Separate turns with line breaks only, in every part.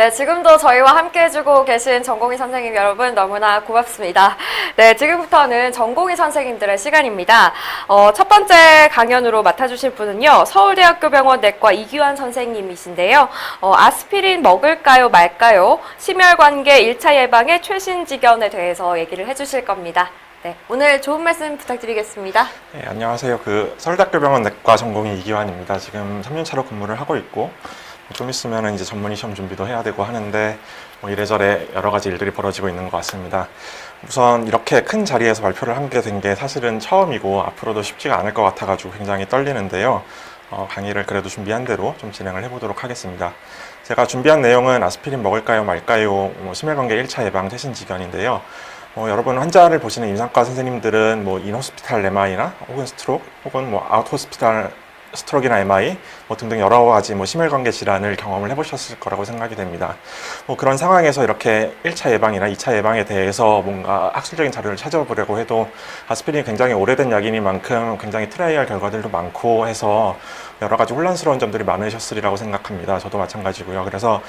네, 지금도 저희와 함께 해주고 계신 전공의 선생님 여러분 너무나 고맙습니다. 네, 지금부터는 전공의 선생님들의 시간입니다. 첫 번째 강연으로 맡아주실 분은요, 서울대학교 병원 내과 이규환 선생님이신데요. 아스피린 먹을까요 말까요? 심혈관계 1차 예방의 최신 지견에 대해서 얘기를 해주실 겁니다. 네, 오늘 좋은 말씀 부탁드리겠습니다.
네, 안녕하세요. 서울대학교 병원 내과 전공의 이기환입니다. 지금 3년차로 근무를 하고 있고, 좀 있으면 이제 전문의 시험 준비도 해야 되고 하는데, 이래저래 여러 가지 일들이 벌어지고 있는 것 같습니다. 우선 이렇게 큰 자리에서 발표를 하게 된 게 사실은 처음이고, 앞으로도 쉽지가 않을 것 같아가지고 굉장히 떨리는데요. 강의를 그래도 준비한 대로 좀 진행을 해보도록 하겠습니다. 제가 준비한 내용은 아스피린 먹을까요 말까요? 심혈관계 1차 예방 최신 지견인데요. 여러분 환자를 보시는 임상과 선생님들은 인호스피탈 MI나 혹은 스트로크 혹은 아웃호스피탈 스트로크나 MI 등등 여러 가지 심혈관계 질환을 경험을 해보셨을 거라고 생각이 됩니다. 그런 상황에서 이렇게 1차 예방이나 2차 예방에 대해서 뭔가 학술적인 자료를 찾아보려고 해도 아스피린이 굉장히 오래된 약이니만큼 굉장히 트라이얼 결과들도 많고 해서 여러 가지 혼란스러운 점들이 많으셨으리라고 생각합니다. 저도 마찬가지고요. 그래서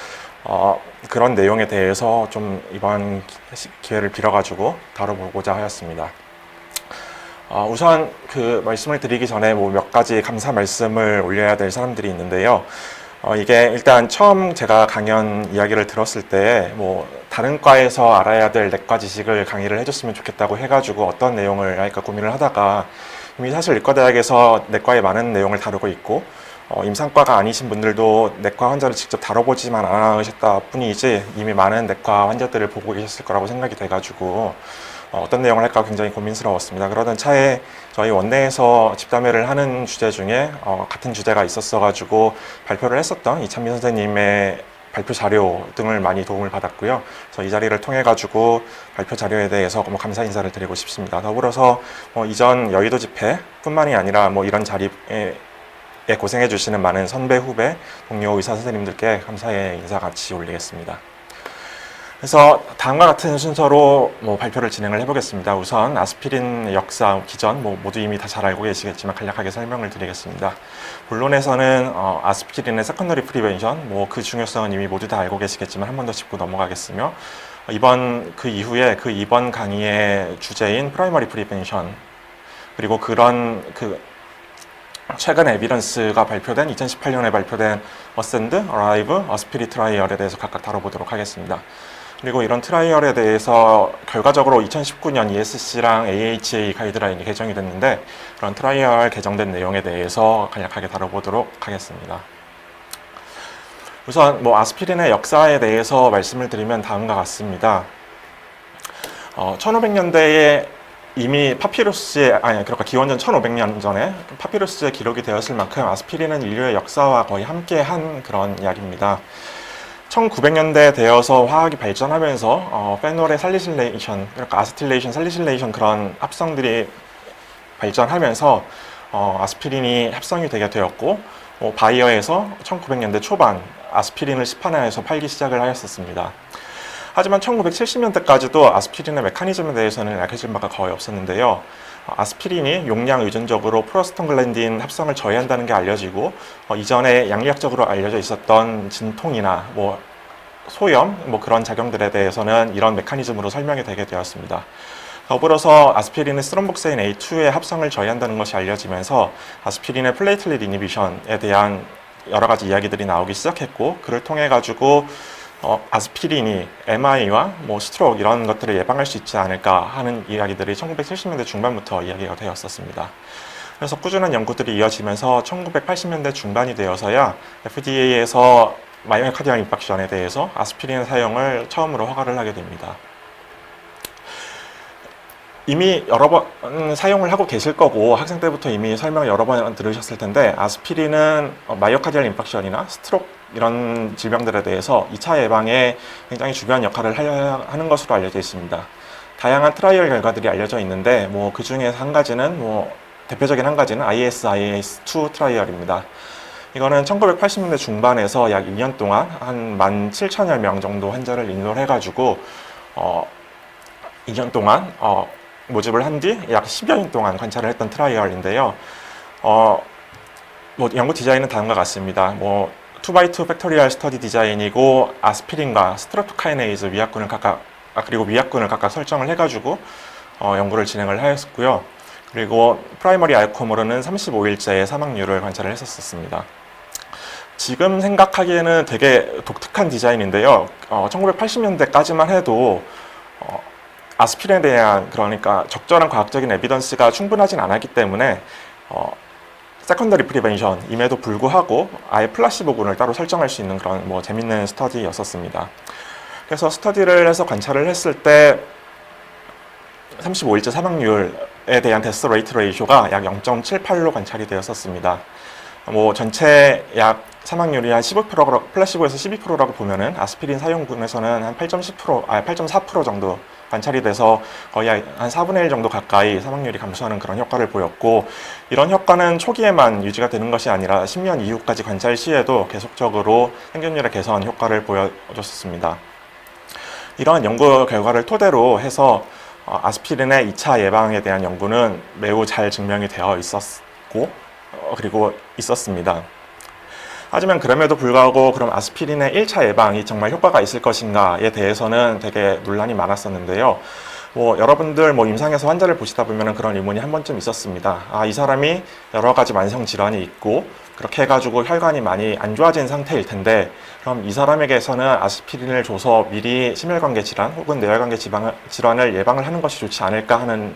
그런 내용에 대해서 좀 이번 기회를 빌어가지고 다뤄보고자 하였습니다. 우선 말씀을 드리기 전에 몇 가지 감사 말씀을 올려야 될 사람들이 있는데요. 이게 일단 처음 제가 강연 이야기를 들었을 때 다른 과에서 알아야 될 내과 지식을 강의를 해줬으면 좋겠다고 해가지고 어떤 내용을 할까 고민을 하다가 이미 사실 의과대학에서 내과의 많은 내용을 다루고 있고 임상과가 아니신 분들도 내과 환자를 직접 다뤄보지만 않으셨다 뿐이지 이미 많은 내과 환자들을 보고 계셨을 거라고 생각이 돼가지고 어떤 내용을 할까 굉장히 고민스러웠습니다. 그러던 차에 저희 원내에서 집담회를 하는 주제 중에 같은 주제가 있었어가지고 발표를 했었던 이찬미 선생님의 발표 자료 등을 많이 도움을 받았고요. 그래서 이 자리를 통해 가지고 발표 자료에 대해서 감사 인사를 드리고 싶습니다. 더불어서 이전 여의도 집회뿐만이 아니라 이런 자리에 고생해 주시는 많은 선배, 후배, 동료 의사 선생님들께 감사의 인사 같이 올리겠습니다. 그래서 다음과 같은 순서로 발표를 진행을 해보겠습니다. 우선 아스피린 역사, 기전 모두 이미 다 잘 알고 계시겠지만 간략하게 설명을 드리겠습니다. 본론에서는 아스피린의 세컨더리 프리벤션, 그 중요성은 이미 모두 다 알고 계시겠지만 한 번 더 짚고 넘어가겠으며 이번 강의의 주제인 프라이머리 프리벤션 그리고 최근 에비던스가 발표된 2018년에 발표된 어센드, 어라이브, 어스피리 트라이얼에 대해서 각각 다뤄보도록 하겠습니다. 그리고 이런 트라이얼에 대해서 결과적으로 2019년 ESC랑 AHA 가이드라인이 개정이 됐는데 그런 트라이얼 개정된 내용에 대해서 간략하게 다뤄보도록 하겠습니다. 우선 아스피린의 역사에 대해서 말씀을 드리면 다음과 같습니다. 1500년대에 이미 그러니까 기원전 1500년 전에 파피루스에 기록이 되었을 만큼 아스피린은 인류의 역사와 거의 함께한 그런 이야기입니다. 1900년대 되어서 화학이 발전하면서 페놀의 살리실레이션, 그러니까 아스틸레이션, 살리실레이션 그런 합성들이 발전하면서 아스피린이 합성이 되게 되었고 바이어에서 1900년대 초반 아스피린을 시판화해서 팔기 시작을 하였었습니다. 하지만 1970년대까지도 아스피린의 메커니즘에 대해서는 알려진 바가 거의 없었는데요. 아스피린이 용량 의존적으로 프로스톤글랜딘 합성을 저해한다는 게 알려지고 이전에 양리학적으로 알려져 있었던 진통이나 소염 그런 작용들에 대해서는 이런 메커니즘으로 설명이 되게 되었습니다. 더불어서 아스피린의 스트롬복세인 A2의 합성을 저해한다는 것이 알려지면서 아스피린의 플레이틀릿 이니비션에 대한 여러 가지 이야기들이 나오기 시작했고 그를 통해 가지고 아스피린이 MI와 스트로크 이런 것들을 예방할 수 있지 않을까 하는 이야기들이 1970년대 중반부터 이야기가 되었었습니다. 그래서 꾸준한 연구들이 이어지면서 1980년대 중반이 되어서야 FDA에서 마이오카디얼 인팍션에 대해서 아스피린 사용을 처음으로 허가를 하게 됩니다. 이미 여러 번 사용을 하고 계실 거고 학생 때부터 이미 설명 여러 번 들으셨을 텐데 아스피린은 마이오카디얼 인팍션이나 스트로크 이런 질병들에 대해서 2차 예방에 굉장히 중요한 역할을 하는 것으로 알려져 있습니다. 다양한 트라이얼 결과들이 알려져 있는데 그 중에 대표적인 한 가지는 IS-2 트라이얼입니다. 이거는 1980년대 중반에서 약 2년 동안 한 17,000여 명 정도 환자를 인솔해가지고 2년 동안 모집을 한 뒤 약 10여 년 동안 관찰을 했던 트라이얼인데요. 연구 디자인은 다음과 같습니다. 2x2 팩토리얼 스터디 디자인이고 아스피린과 스트랩토카이네이즈 위약군을 각각 그리고 위약군을 각각 설정을 해가지고 연구를 진행을 하였고요. 그리고 프라이머리 아웃컴으로는 35일째의 사망률을 관찰을 했었습니다. 지금 생각하기에는 되게 독특한 디자인인데요. 1980년대까지만 해도 아스피린에 대한 그러니까 적절한 과학적인 에비던스가 충분하진 않았기 때문에 세컨더리 프리벤션임에도 불구하고 아예 플라시보군을 따로 설정할 수 있는 그런 뭐 재밌는 스터디였었습니다. 그래서 스터디를 해서 관찰을 했을 때 35일째 사망률에 대한 데스 레이트 레이쇼가 약 0.78로 관찰이 되었었습니다. 뭐 전체 약 사망률이 한 15%, 플라시보에서 12%라고 보면은 아스피린 사용군에서는 한 8.4% 정도 관찰이 돼서 거의 한 4분의 1 정도 가까이 사망률이 감소하는 그런 효과를 보였고, 이런 효과는 초기에만 유지가 되는 것이 아니라 10년 이후까지 관찰 시에도 계속적으로 생존율의 개선 효과를 보여줬습니다. 이러한 연구 결과를 토대로 해서 아스피린의 2차 예방에 대한 연구는 매우 잘 증명이 되어 있었고 그리고 있었습니다. 하지만 그럼에도 불구하고 그럼 아스피린의 1차 예방이 정말 효과가 있을 것인가에 대해서는 되게 논란이 많았었는데요. 뭐 여러분들 뭐 임상에서 환자를 보시다 보면 그런 의문이 한 번쯤 있었습니다. 이 사람이 여러 가지 만성 질환이 있고 그렇게 해가지고 혈관이 많이 안 좋아진 상태일 텐데 그럼 이 사람에게서는 아스피린을 줘서 미리 심혈관계 질환 혹은 뇌혈관계 질환을 예방을 하는 것이 좋지 않을까 하는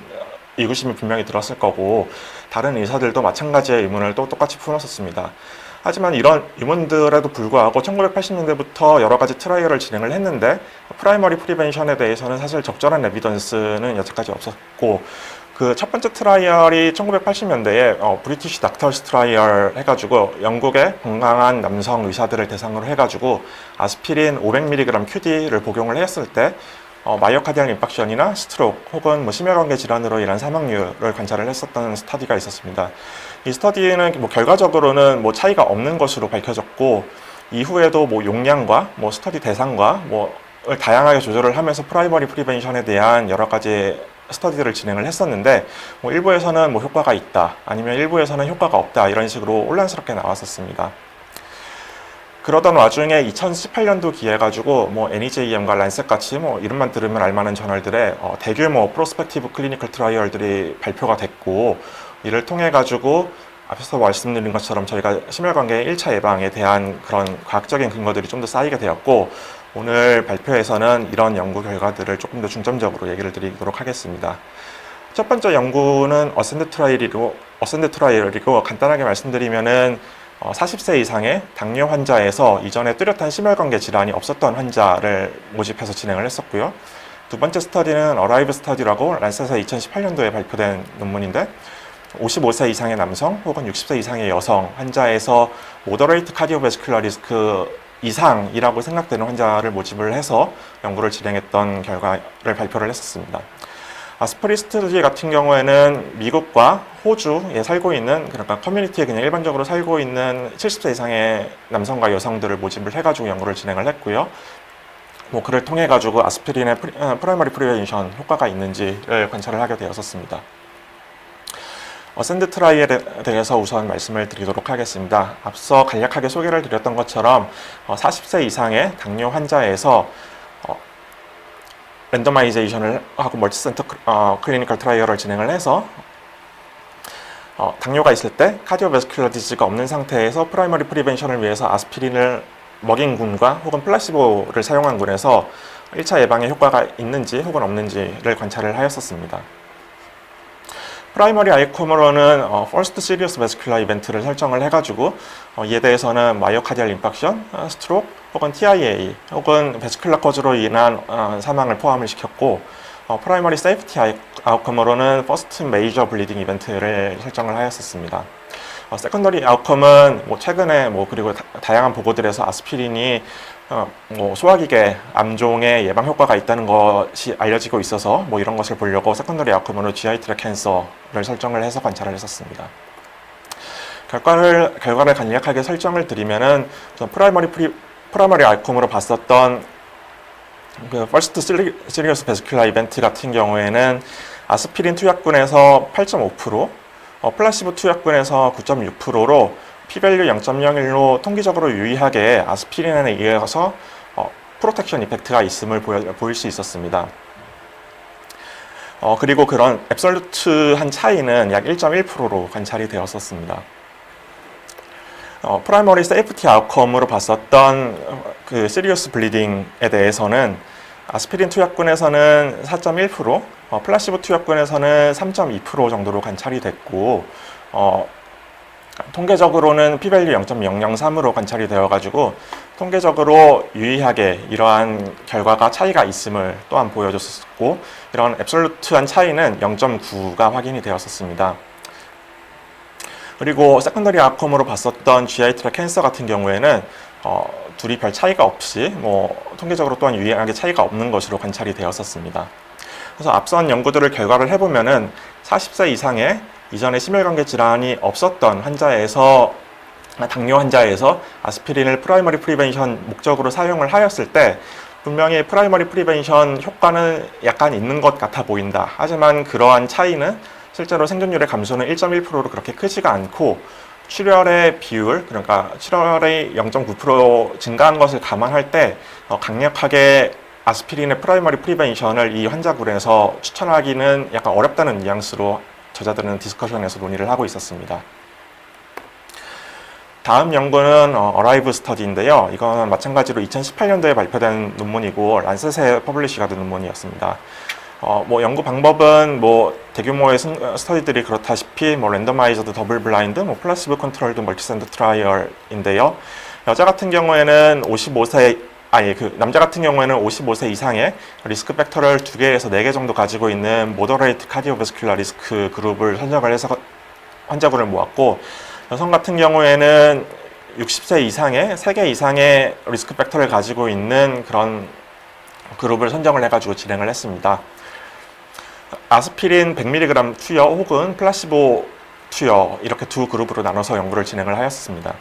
의구심이 분명히 들었을 거고, 다른 의사들도 마찬가지의 의문을 또 똑같이 풀었었습니다. 하지만 이런 의문들에도 불구하고 1980년대부터 여러 가지 트라이얼을 진행을 했는데 프라이머리 프리벤션에 대해서는 사실 적절한 에비던스는 여태까지 없었고, 그 첫 번째 트라이얼이 1980년대에 브리티시 닥터스 트라이얼 해가지고 영국의 건강한 남성 의사들을 대상으로 해가지고 아스피린 500mg QD를 복용을 했을 때 마이오카디얼 인팍션이나 스트로크 혹은 뭐 심혈관계 질환으로 인한 사망률을 관찰을 했었던 스터디가 있었습니다. 이 스터디는 뭐 결과적으로는 뭐 차이가 없는 것으로 밝혀졌고, 이후에도 뭐 용량과 뭐 스터디 대상과 뭐 다양하게 조절을 하면서 프라이머리 프리벤션에 대한 여러 가지 스터디를 진행을 했었는데, 뭐 일부에서는 뭐 효과가 있다, 아니면 일부에서는 효과가 없다, 이런 식으로 혼란스럽게 나왔었습니다. 그러던 와중에 2018년도 기해 가지고 뭐 NEJM과 란셋 같이 뭐 이름만 들으면 알만한 저널들의 대규모 프로스펙티브 클리니컬 트라이얼들이 발표가 됐고, 이를 통해 가지고 앞에서 말씀드린 것처럼 저희가 심혈관계 1차 예방에 대한 그런 과학적인 근거들이 좀 더 쌓이게 되었고, 오늘 발표에서는 이런 연구 결과들을 조금 더 중점적으로 얘기를 드리도록 하겠습니다. 첫 번째 연구는 어센드 트라이얼이고 간단하게 말씀드리면은 40세 이상의 당뇨 환자에서 이전에 뚜렷한 심혈관계 질환이 없었던 환자를 모집해서 진행을 했었고요. 두 번째 스터디는 어라이브 스터디라고 란셋에서 2018년도에 발표된 논문인데, 55세 이상의 남성 혹은 60세 이상의 여성 환자에서 모더레이트 카디오베스큘러 리스크 이상이라고 생각되는 환자를 모집을 해서 연구를 진행했던 결과를 발표를 했었습니다. 아스프리 스터디 같은 경우에는 미국과 호주에 살고 있는, 그러니까 커뮤니티에 그냥 일반적으로 살고 있는 70세 이상의 남성과 여성들을 모집을 해가지고 연구를 진행을 했고요. 뭐 그를 통해 가지고 아스피린의 프라이머리 프리벤션 효과가 있는지를 관찰을 하게 되었었습니다. 어센드 트라이에 대해서 우선 말씀을 드리도록 하겠습니다. 앞서 간략하게 소개를 드렸던 것처럼 40세 이상의 당뇨 환자에서 랜더마이제이션을 하고 멀티센터 클리니컬 트라이얼을 진행을 해서 당뇨가 있을 때 카디오베스큘러 디지즈가 없는 상태에서 프라이머리 프리벤션을 위해서 아스피린을 먹인 군과 혹은 플라시보를 사용한 군에서 1차 예방에 효과가 있는지 혹은 없는지를 관찰을 하였었습니다. 프라이머리 아이콤으로는 First Serious Vascular Event를 설정을 해가지고 이에 대해서는 마이오카디얼 인팍션, 스트로크 혹은 TIA 혹은 베스큘러 코즈로 인한 사망을 포함을 시켰고, 프라이머리 세이프티 아웃컴으로는 First Major Bleeding Event를 설정을 하였었습니다. 세컨더리 아웃컴은 뭐 최근에 뭐 그리고 다양한 보고들에서 아스피린이 뭐 소화기계 암종의 예방 효과가 있다는 것이 알려지고 있어서 뭐 이런 것을 보려고 세컨더리 아웃컴으로 GI 트랙 캔서를 설정을 해서 관찰을 했었습니다. 결과를 간략하게 설정을 드리면은 프라이머리 아웃컴으로 봤었던 그 First Serious Vascular Event 같은 경우에는 아스피린 투약군에서 8.5%, 플라시보 투약군에서 9.6%로 p-value 0.01로 통계적으로 유의하게 아스피린에 의해서 프로텍션 이펙트가 있음을 보일 수 있었습니다. 그리고 그런 앱솔루트한 차이는 약 1.1%로 관찰이 되었었습니다. 프라이머리 세이프티 아웃컴으로 봤었던 그 시리어스 블리딩에 대해서는 아스피린 투약군에서는 4.1%, 플라시보 투약군에서는 3.2% 정도로 관찰이 됐고, 통계적으로는 p-value 0.003으로 관찰이 되어가지고 통계적으로 유의하게 이러한 결과가 차이가 있음을 또한 보여줬었고, 이런 앱솔루트한 차이는 0.9가 확인이 되었었습니다. 그리고 세컨더리 아웃컴으로 봤었던 GI 트랙 캔서 같은 경우에는 둘이 별 차이가 없이 통계적으로 또한 유의하게 차이가 없는 것으로 관찰이 되었었습니다. 그래서 앞선 연구들을 결과를 해보면은 40세 이상의 이전에 심혈관계 질환이 없었던 환자에서 당뇨 환자에서 아스피린을 프라이머리 프리벤션 목적으로 사용을 하였을 때 분명히 프라이머리 프리벤션 효과는 약간 있는 것 같아 보인다. 하지만 그러한 차이는 실제로 생존율의 감소는 1.1%로 그렇게 크지가 않고 출혈의 비율, 그러니까 출혈의 0.9% 증가한 것을 감안할 때 강력하게 아스피린의 프라이머리 프리벤션을 이 환자군에서 추천하기는 약간 어렵다는 뉘앙스로 저자들은 디스커션에서 논의를 하고 있었습니다. 다음 연구는 어라이브 스터디인데요. 이건 마찬가지로 2018년도에 발표된 논문이고 란셋에 퍼블리시가 된 논문이었습니다. 연구 방법은 대규모의 스터디들이 그렇다시피 랜더마이저드 더블 블라인드, 플라시보 컨트롤드 멀티센터 트라이얼인데요. 여자 같은 경우에는 남자 같은 경우에는 55세 이상의 리스크 팩터를 2개에서 4개 정도 가지고 있는 모더레이트 카디오베스큘라 리스크 그룹을 선정을 해서 환자군을 모았고, 여성 같은 경우에는 60세 이상의 3개 이상의 리스크 팩터를 가지고 있는 그런 그룹을 선정을 해가지고 진행을 했습니다. 아스피린 100mg 투여 혹은 플라시보 투여 이렇게 두 그룹으로 나눠서 연구를 진행을 하였습니다.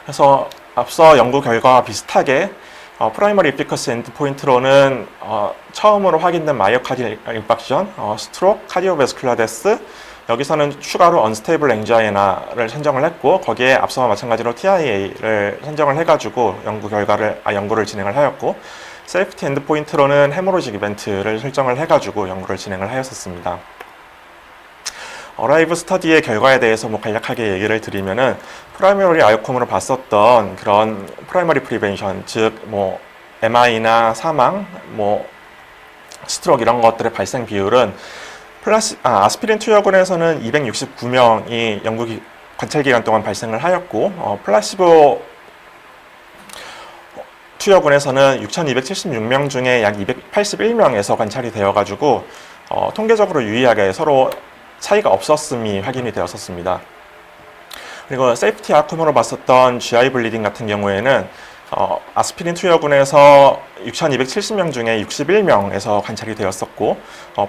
그래서 앞서 연구 결과와 비슷하게 프라이머리 에피커시 엔드포인트로는 처음으로 확인된 마이오카디얼 인팍션, 스트로크, 카디오베스큘라 데스, 여기서는 추가로 언스테이블 앵자이나를 선정을 했고, 거기에 앞서와 마찬가지로 TIA를 선정을 해가지고 연구를 진행을 하였고, 세이프티 엔드포인트로는 헤모로직 이벤트를 설정을 해가지고 연구를 진행을 하였었습니다. 어라이브 스터디의 결과에 대해서 간략하게 얘기를 드리면은 프라이머리 아웃컴으로 봤었던 그런 프라이머리 프리벤션, 즉 MI나 사망, 스트로크 이런 것들의 발생 비율은 아스피린 투여군에서는 269명이 관찰 기간 동안 발생을 하였고, 플라시보 투여군에서는 6,276명 중에 약 281명에서 관찰이 되어가지고 통계적으로 유의하게 서로 차이가 없었음이 확인이 되었었습니다. 그리고 세이프티 아웃컴으로 봤었던 GI 블리딩 같은 경우에는 아스피린 투여군에서 6,270명 중에 61명에서 관찰이 되었었고,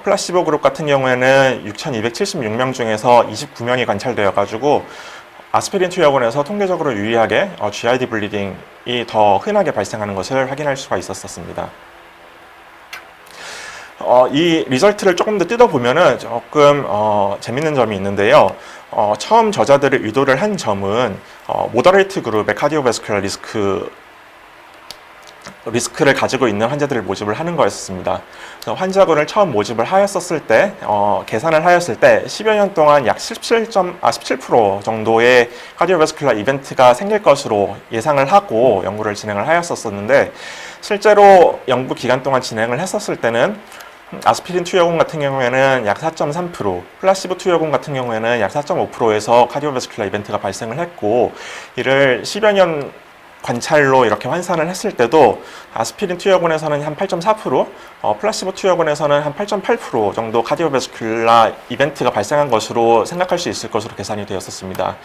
플라시보 그룹 같은 경우에는 6,276명 중에서 29명이 관찰되어가지고 아스피린 투여군에서 통계적으로 유의하게 GID 블리딩이 더 흔하게 발생하는 것을 확인할 수가 있었습니다. 이 리설트를 조금 더 뜯어보면은 조금 재밌는 점이 있는데요. 처음 저자들이 의도를 한 점은 모더레이트 그룹의 카디오베스큘라 리스크를 가지고 있는 환자들을 모집을 하는 거였습니다. 환자군을 처음 모집을 하였었을 때, 계산을 하였을 때 10여 년 동안 약 17% 정도의 카디오베스큘라 이벤트가 생길 것으로 예상을 하고 연구를 진행을 하였었는데, 실제로 연구 기간 동안 진행을 했었을 때는 아스피린 투여군 같은 경우에는 약 4.3%, 플라시보 투여군 같은 경우에는 약 4.5%에서 카디오베스큘라 이벤트가 발생을 했고, 이를 10여 년 관찰로 이렇게 환산을 했을 때도 아스피린 투여군에서는 한 8.4%, 플라시보 투여군에서는 한 8.8% 정도 카디오베스큘라 이벤트가 발생한 것으로 생각할 수 있을 것으로 계산이 되었었습니다.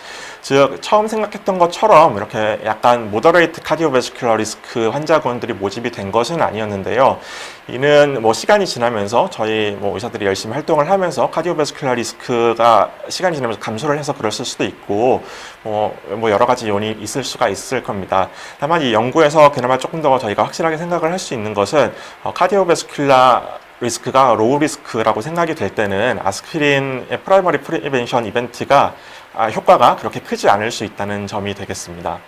즉 처음 생각했던 것처럼 이렇게 약간 모더레이트 카디오베스큘라 리스크 환자군들이 모집이 된 것은 아니었는데요. 이는 시간이 지나면서 저희 의사들이 열심히 활동을 하면서 카디오베스큘라 리스크가 시간이 지나면서 감소를 해서 그랬을 수도 있고 여러 가지 요인이 있을 수가 있을 겁니다. 다만 이 연구에서 그나마 조금 더 저희가 확실하게 생각을 할 수 있는 것은 카디오베스큘라 리스크가 로우 리스크라고 생각이 될 때는 아스피린의 프라이머리 프리벤션 이벤트가 효과가 그렇게 크지 않을 수 있다는 점이 되겠습니다.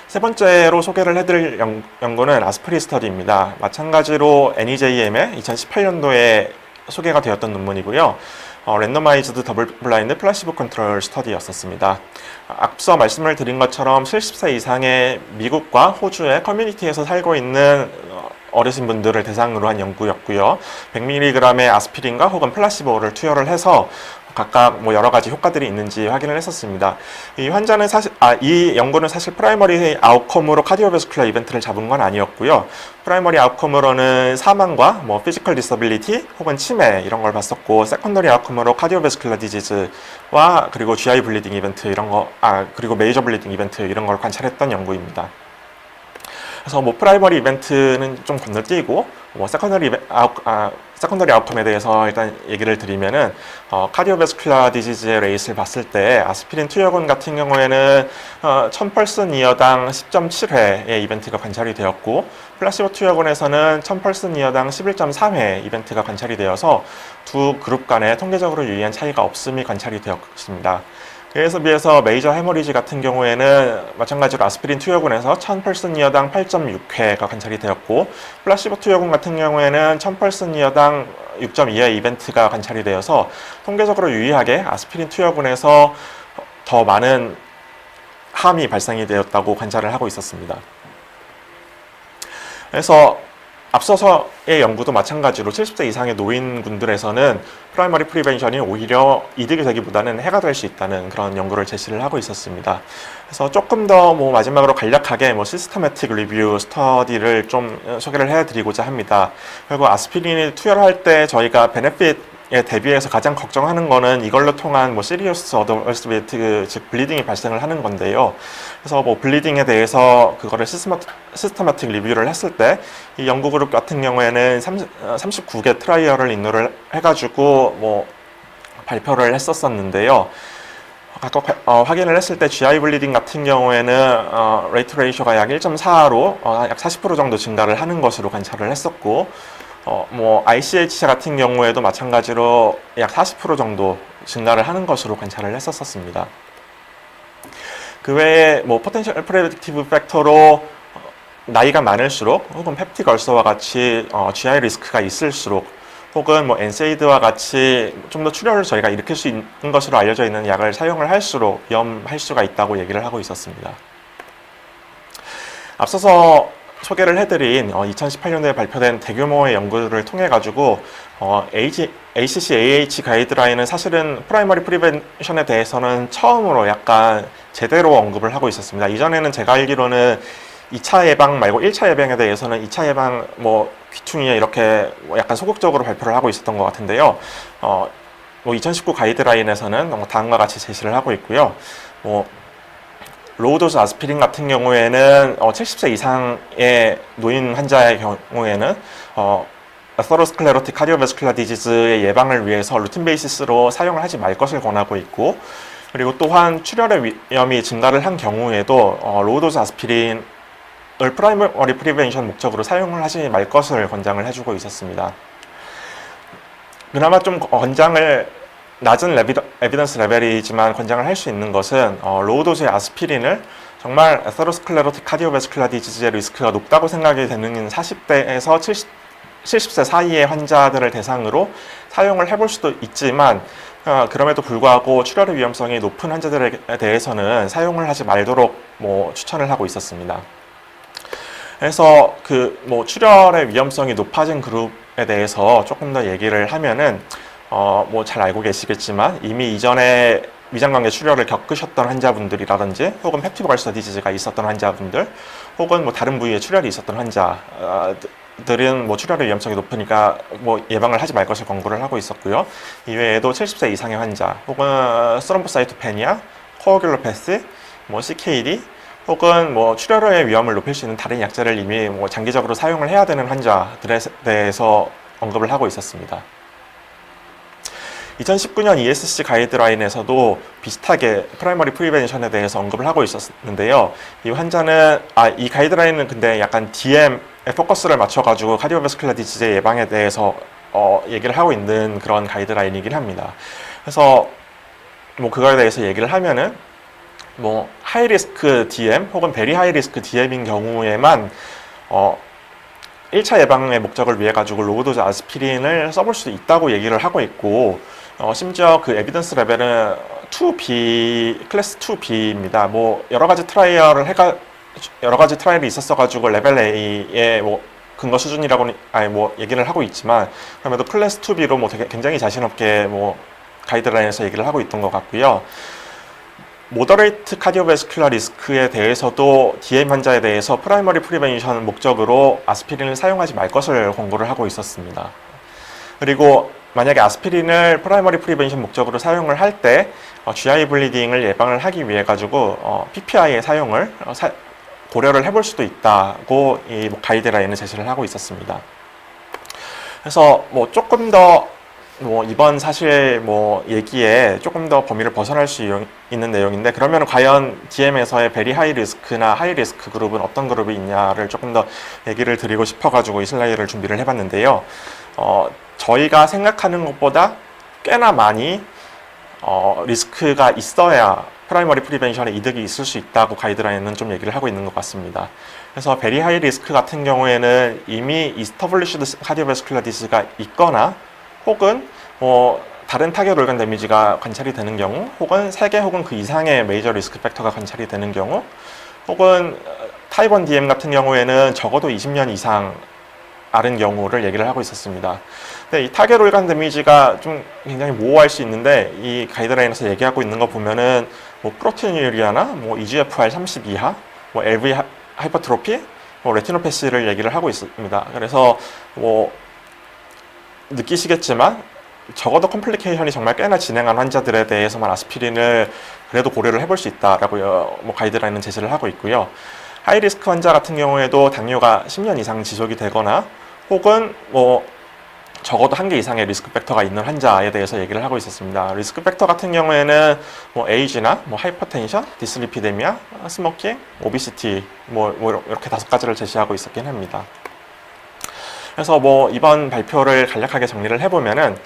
세 번째로 소개를 해드릴 연구는 아스프린 스터디입니다. 마찬가지로 NEJM의 2018년도에 소개가 되었던 논문이고요. 랜더마이즈드 더블 블라인드 플라시보 컨트롤 스터디였었습니다. 앞서 말씀을 드린 것처럼 70세 이상의 미국과 호주의 커뮤니티에서 살고 있는 어르신분들을 대상으로 한 연구였고요. 100mg의 아스피린과 혹은 플라시보를 투여를 해서 각각 뭐 여러 가지 효과들이 있는지 확인을 했었습니다. 이 환자는 이 연구는 사실 프라이머리 아웃컴으로 카디오베스큘러 이벤트를 잡은 건 아니었고요. 프라이머리 아웃컴으로는 사망과 뭐 피지컬 디서빌리티 혹은 치매 이런 걸 봤었고, 세컨더리 아웃컴으로 카디오베스큘러 디지즈와 그리고 GI 블리딩 이벤트 이런 거, 그리고 메이저 블리딩 이벤트 이런 걸 관찰했던 연구입니다. 그래서 뭐 프라이머리 이벤트는 좀 건너뛰고 세컨더리 아웃컴에 대해서 일단 얘기를 드리면은 카디오베스큘러 디지즈의 레이스를 봤을 때 아스피린 투여군 같은 경우에는 1000펄슨 이어당 10.7회의 이벤트가 관찰이 되었고, 플라시보 투여군에서는 1000펄슨 이어당 11.3회 이벤트가 관찰이 되어서 두 그룹 간에 통계적으로 유의한 차이가 없음이 관찰이 되었습니다. 그래서 비해서 메이저 해머리지 같은 경우에는 마찬가지로 아스피린 투여군에서 1000펄슨 이어당 8.6회가 관찰이 되었고, 플라시보 투여군 같은 경우에는 1000펄슨 이어당 6.2회 이벤트가 관찰이 되어서 통계적으로 유의하게 아스피린 투여군에서 더 많은 함이 발생이 되었다고 관찰을 하고 있었습니다. 그래서 앞서서의 연구도 마찬가지로 70세 이상의 노인군들에서는 프라이머리 프리벤션이 오히려 이득이 되기보다는 해가 될 수 있다는 그런 연구를 제시를 하고 있었습니다. 그래서 조금 더 마지막으로 간략하게 시스테매틱 리뷰 스터디를 좀 소개를 해드리고자 합니다. 그리고 아스피린을 투여를 할 때 저희가 베네핏에 대비해서 가장 걱정하는 거는 이걸로 통한 시리어스 어드버스 리액트, 즉 블리딩이 발생을 하는 건데요. 그래서 블리딩에 대해서 그거를 시스테마틱 리뷰를 했을 때 이 연구 그룹 같은 경우에는 39개 트라이얼을 인노를 해가지고 발표를 했었었는데요. 각각 확인을 했을 때 GI 블리딩 같은 경우에는 레이트 레이쇼가 약 1.4로 약 40% 정도 증가를 하는 것으로 관찰을 했었고, ICH 같은 경우에도 마찬가지로 약 40% 정도 증가를 하는 것으로 관찰을 했었습니다. 그 외에 포텐셜 프레딕티브 팩터로 나이가 많을수록 혹은 펩틱 얼서와 같이 GI 리스크가 있을수록 혹은 엔세이드와 같이 좀 더 출혈을 저희가 일으킬 수 있는 것으로 알려져 있는 약을 사용을 할수록 위험할 수가 있다고 얘기를 하고 있었습니다. 앞서서 소개를 해드린 2018년도에 발표된 대규모의 연구를 통해 가지고 ACC/AH 가이드라인은 사실은 프라이머리 프리벤션에 대해서는 처음으로 약간 제대로 언급을 하고 있었습니다. 이전에는 제가 알기로는 2차 예방 말고 1차 예방에 대해서는 2차 예방 귀퉁이에 이렇게 약간 소극적으로 발표를 하고 있었던 것 같은데요. 2019 가이드라인에서는 다음과 같이 제시를 하고 있고요. 로우도즈 아스피린 같은 경우에는 70세 이상의 노인 환자의 경우에는 아테로스클레로틱 카디오베스큘러 디지즈의 예방을 위해서 루틴 베이시스로 사용을 하지 말 것을 권하고 있고, 그리고 또한 출혈의 위험이 증가를 한 경우에도 로우도즈 아스피린을 프라이머리 프리벤션 목적으로 사용을 하지 말 것을 권장을 해주고 있었습니다. 그나마 좀 낮은 에비던스 레벨이지만 권장을 할 수 있는 것은 로우도즈의 아스피린을 정말 아테로스클레로틱 카디오베스큘러 디지즈의 리스크가 높다고 생각이 되는 40대에서 70세 사이의 환자들을 대상으로 사용을 해볼 수도 있지만, 그럼에도 불구하고 출혈의 위험성이 높은 환자들에 대해서는 사용을 하지 말도록 추천을 하고 있었습니다. 그래서 출혈의 위험성이 높아진 그룹에 대해서 조금 더 얘기를 하면은 잘 알고 계시겠지만 이미 이전에 위장관계 출혈을 겪으셨던 환자분들이라든지 혹은 펩틱 얼서 디지즈가 있었던 환자분들 혹은 다른 부위에 출혈이 있었던 환자들은 출혈의 위험성이 높으니까 예방을 하지 말 것을 권고를 하고 있었고요. 이외에도 70세 이상의 환자 혹은 스럼보사이토페니아, 코어귤로패스, CKD 혹은 출혈의 위험을 높일 수 있는 다른 약제를 이미 장기적으로 사용을 해야 되는 환자들에 대해서 언급을 하고 있었습니다. 2019년 ESC 가이드라인에서도 비슷하게 프라이머리 프리벤션에 대해서 언급을 하고 있었는데요. 이 환자는 이 가이드라인은 근데 약간 DM 포커스를 맞춰가지고 카디오베스큘러 디지즈 예방에 대해서 얘기를 하고 있는 그런 가이드라인이긴 합니다. 그래서 뭐 그거에 대해서 얘기를 하면은 뭐 하이리스크 DM 혹은 베리 하이리스크 DM인 경우에만 1차 예방의 목적을 위해 가지고 로우도즈 아스피린을 써볼 수도 있다고 얘기를 하고 있고, 심지어 그 에비던스 레벨은 2B, 클래스 2B입니다. 뭐 여러 가지 트라이얼이 있었어가지고 레벨 A의 뭐 근거 수준이라고 뭐 얘기를 하고 있지만, 그럼에도 클래스 2B로 뭐 되게 굉장히 자신 없게 뭐 가이드라인에서 얘기를 하고 있던 것 같고요. 모더레이트 카디오베스큘러 리스크에 대해서도 DM 환자에 대해서 프라이머리 프리벤션 목적으로 아스피린을 사용하지 말 것을 권고를 하고 있었습니다. 그리고 만약에 아스피린을 프라이머리 프리벤션 목적으로 사용을 할 때 GI 블리딩을 예방을 하기 위해 가지고 PPI의 사용을 고려를 해볼 수도 있다고 이 가이드라인을 제시를 하고 있었습니다. 그래서 뭐 조금 더 이번 사실 얘기에 조금 더 범위를 벗어날 수 있는 내용인데, 그러면 과연 DM에서의 베리 하이 리스크나 하이 리스크 그룹은 어떤 그룹이 있냐를 조금 더 얘기를 드리고 싶어가지고 이 슬라이드를 준비를 해봤는데요. 저희가 생각하는 것보다 꽤나 많이 리스크가 있어야 프라이머리 프리벤션에 이득이 있을 수 있다고 가이드라인은 좀 얘기를 하고 있는 것 같습니다. 그래서 베리 하이 리스크 같은 경우에는 이미 이스터블리시드 카디오베스큘러 디지즈가 있거나, 혹은 다른 타겟 organ 데미지가 관찰이 되는 경우, 혹은 3개 혹은 그 이상의 메이저 리스크 팩터가 관찰이 되는 경우, 혹은 타입 1 DM 같은 경우에는 적어도 20년 이상 앓은 경우를 얘기를 하고 있었습니다. 근데 이 타겟 organ 데미지가 좀 굉장히 모호할 수 있는데, 이 가이드라인에서 얘기하고 있는 거 보면은 프로테이누리아나 EGFR 30 이하, LV 하이퍼트로피, 레티노패시를 얘기를 하고 있습니다. 그래서 느끼시겠지만 적어도 컴플리케이션이 정말 꽤나 진행한 환자들에 대해서만 아스피린을 그래도 고려를 해볼 수 있다라고 가이드라인은 제시를 하고 있고요. 하이리스크 환자 같은 경우에도 당뇨가 10년 이상 지속이 되거나, 혹은 적어도 1개 이상의 리스크 팩터가 있는 환자에 대해서 얘기를 하고 있었습니다. 리스크 팩터 같은 경우에는 에이지나 하이퍼텐션, 디슬리피데미아, 스모킹, 오비시티 이렇게 5가지를 제시하고 있었긴 합니다. 그래서 이번 발표를 간략하게 정리를 해보면은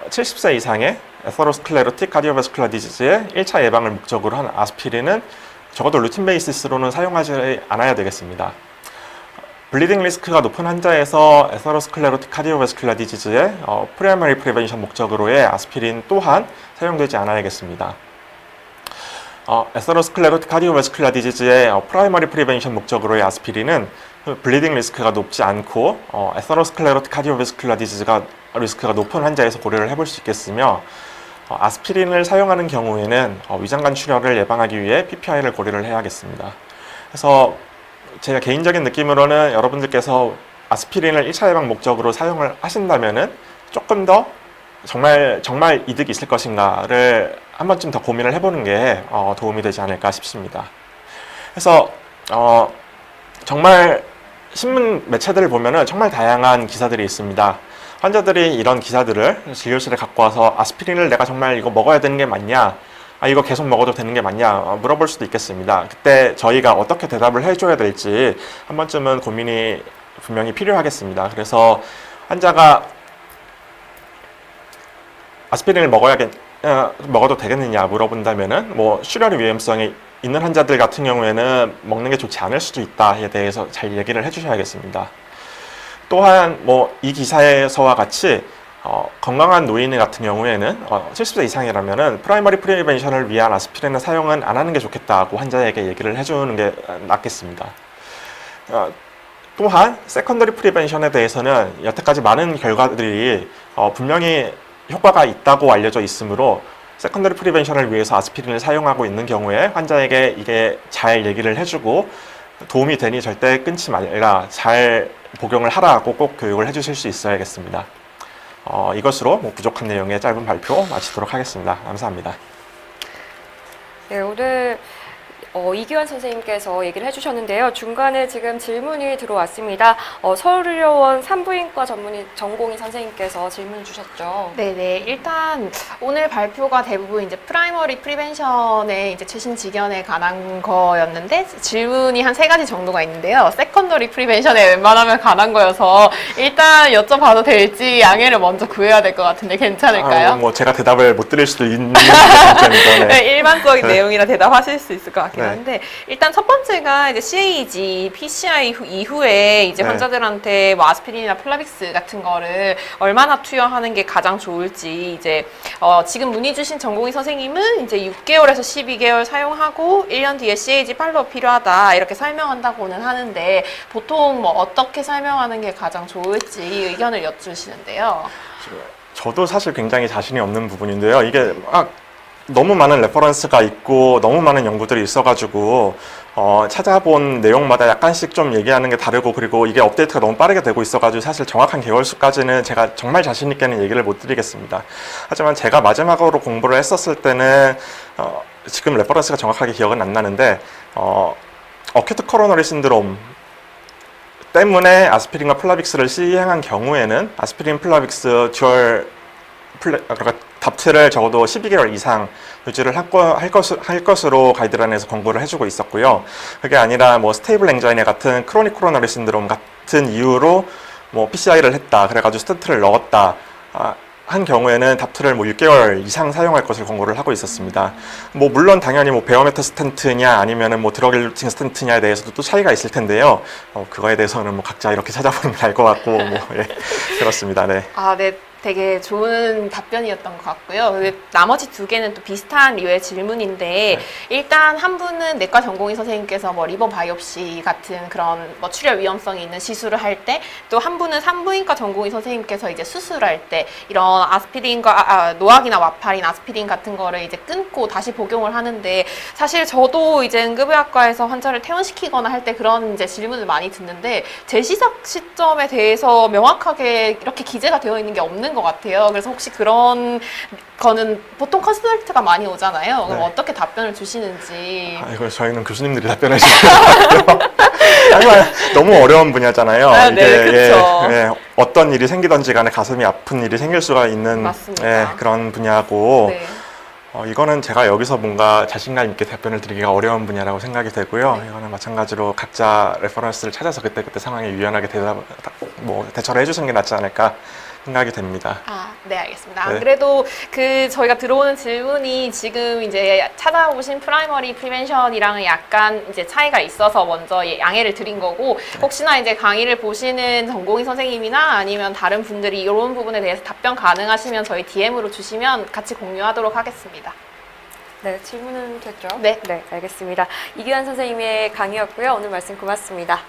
70세 이상의 에서로스클레로틱 카디오베스큘러 디지즈의 1차 예방을 목적으로 한 아스피린은 적어도 루틴 베이시스로는 사용하지 않아야 되겠습니다. 블리딩 리스크가 높은 환자에서 에서로스클레로틱 카디오베스큘러 디지즈의 프라이머리 프리벤션 목적으로의 아스피린 또한 사용되지 않아야겠습니다. 에서로스클레로틱 카디오베스큘러 디지즈의 프라이머리 프리벤션 목적으로의 아스피린은 블리딩 리스크가 높지 않고 에서로스클레로틱 카디오베스큘러 디지즈가 리스크가 높은 환자에서 고려를 해볼 수 있겠으며, 아스피린을 사용하는 경우에는 위장관 출혈을 예방하기 위해 PPI를 고려를 해야겠습니다. 그래서 제가 개인적인 느낌으로는 여러분들께서 아스피린을 1차 예방 목적으로 사용을 하신다면은 조금 더 정말 이득이 있을 것인가를 한 번쯤 더 고민을 해보는 게 도움이 되지 않을까 싶습니다. 그래서 정말 신문 매체들을 보면은 정말 다양한 기사들이 있습니다. 환자들이 이런 기사들을 진료실에 갖고 와서 아스피린을 내가 정말 이거 먹어야 되는 게 맞냐, 이거 계속 먹어도 되는 게 맞냐 물어볼 수도 있겠습니다. 그때 저희가 어떻게 대답을 해줘야 될지 한 번쯤은 고민이 분명히 필요하겠습니다. 그래서 환자가 아스피린을 먹어도 되겠느냐 물어본다면은 출혈의 위험성이 있는 환자들 같은 경우에는 먹는 게 좋지 않을 수도 있다에 대해서 잘 얘기를 해주셔야겠습니다. 또한 이 기사에서와 같이 건강한 노인 같은 경우에는 70세 이상이라면은 프라이머리 프리벤션을 위한 아스피린의 사용은 안 하는 게 좋겠다고 환자에게 얘기를 해주는 게 낫겠습니다. 또한 세컨더리 프리벤션에 대해서는 여태까지 많은 결과들이 분명히 효과가 있다고 알려져 있으므로, 세컨더리 프리벤션을 위해서 아스피린을 사용하고 있는 경우에 환자에게 이게 잘 얘기를 해주고 도움이 되니 절대 끊지 말라, 잘 복용을 하라고 꼭 교육을 해주실 수 있어야겠습니다. 이것으로 부족한 내용의 짧은 발표 마치도록 하겠습니다. 감사합니다.
네, 오늘 이규환 선생님께서 얘기를 해주셨는데요. 중간에 지금 질문이 들어왔습니다. 서울의료원 산부인과 전공의 선생님께서 질문 주셨죠.
네네. 일단 오늘 발표가 대부분 이제 프라이머리 프리벤션의 이제 최신 지견에 관한 거였는데 질문이 한 3가지 정도가 있는데요. 세컨더리 프리벤션에 웬만하면 관한 거여서 일단 여쭤봐도 될지 양해를 먼저 구해야 될 것 같은데 괜찮을까요?
뭐 제가 대답을 못 드릴 수도 있는 점이죠.
네, 일반적인 내용이라 대답하실 수 있을 것 같긴
네.
한데 일단 첫 번째가 이제 CAG, PCI 이후에 이제
네.
환자들한테 뭐 아스피린이나 플라빅스 같은 거를 얼마나 투여하는 게 가장 좋을지 이제 지금 문의 주신 전공의 선생님은 이제 6개월에서 12개월 사용하고 1년 뒤에 CAG 팔로우 필요하다 이렇게 설명한다고는 하는데 보통 뭐 어떻게 설명하는 게 가장 좋을지 의견을 여쭈시는데요.
저도 사실 굉장히 자신이 없는 부분인데요. 이게 너무 많은 레퍼런스가 있고 너무 많은 연구들이 있어가지고 찾아본 내용마다 약간씩 좀 얘기하는 게 다르고 그리고 이게 업데이트가 너무 빠르게 되고 있어가지고 사실 정확한 개월수까지는 제가 정말 자신 있게는 얘기를 못 드리겠습니다. 하지만 제가 마지막으로 공부를 했었을 때는 지금 레퍼런스가 정확하게 기억은 안 나는데 어큐트 코로너리 신드롬 때문에 아스피린과 플라빅스를 시행한 경우에는 아스피린 플라빅스 그러니까 답트를 적어도 12개월 이상 유지를 할 것으로 가이드라인에서 권고를 해주고 있었고요. 그게 아니라 뭐 스테이블 앵자이나 같은 크로닉 코로너리 신드롬 같은 이유로 뭐 PCI를 했다, 그래가지고 스텐트를 넣었다 한 경우에는 답트를 뭐 6개월 이상 사용할 것을 권고를 하고 있었습니다. 뭐 물론 당연히 뭐 베어메터 스텐트냐 아니면은 뭐 드러길루팅 스텐트냐에 대해서도 또 차이가 있을 텐데요. 그거에 대해서는 뭐 각자 이렇게 찾아보는 게 알 것 같고 뭐 예, 그렇습니다. 네.
네. 되게 좋은 답변이었던 것 같고요. 근데 나머지 2개는 또 비슷한 류의 질문인데 일단 한 분은 내과 전공의 선생님께서 뭐 리버 바이옵시 같은 그런 뭐 출혈 위험성이 있는 시술을 할 때 또 한 분은 산부인과 전공의 선생님께서 이제 수술할 때 이런 아스피린과 노악이나 와파린, 아스피린 같은 거를 이제 끊고 다시 복용을 하는데 사실 저도 이제 응급의학과에서 환자를 퇴원시키거나 할 때 그런 이제 질문을 많이 듣는데 재시작 시점에 대해서 명확하게 이렇게 기재가 되어 있는 게 없는 것 같아요. 그래서 혹시 그런 거는 보통 컨설트가 많이 오잖아요. 그럼
네.
어떻게 답변을 주시는지.
이거 저희는 교수님들이 답변해 주셔야 돼요. 정말 너무 어려운 분야잖아요.
네, 그렇죠.
어떤 일이 생기든지 간에 가슴이 아픈 일이 생길 수가 있는
맞습니다.
그런 분야고
네.
이거는 제가 여기서 뭔가 자신감 있게 답변을 드리기가 어려운 분야라고 생각이 되고요. 이거는 마찬가지로 각자 레퍼런스를 찾아서 그때그때 상황에 유연하게 대처를 해주시는 게 낫지 않을까 생각이 됩니다.
네, 알겠습니다.
네.
안 그래도 저희가 들어오는 질문이 지금 이제 찾아오신 프라이머리 프리벤션이랑은 약간 이제 차이가 있어서 먼저 양해를 드린 거고, 혹시나 이제 강의를 보시는 전공의 선생님이나 아니면 다른 분들이 이런 부분에 대해서 답변 가능하시면 저희 DM으로 주시면 같이 공유하도록 하겠습니다.
네, 질문은 됐죠?
네.
네, 알겠습니다. 이규환 선생님의 강의였고요. 오늘 말씀 고맙습니다.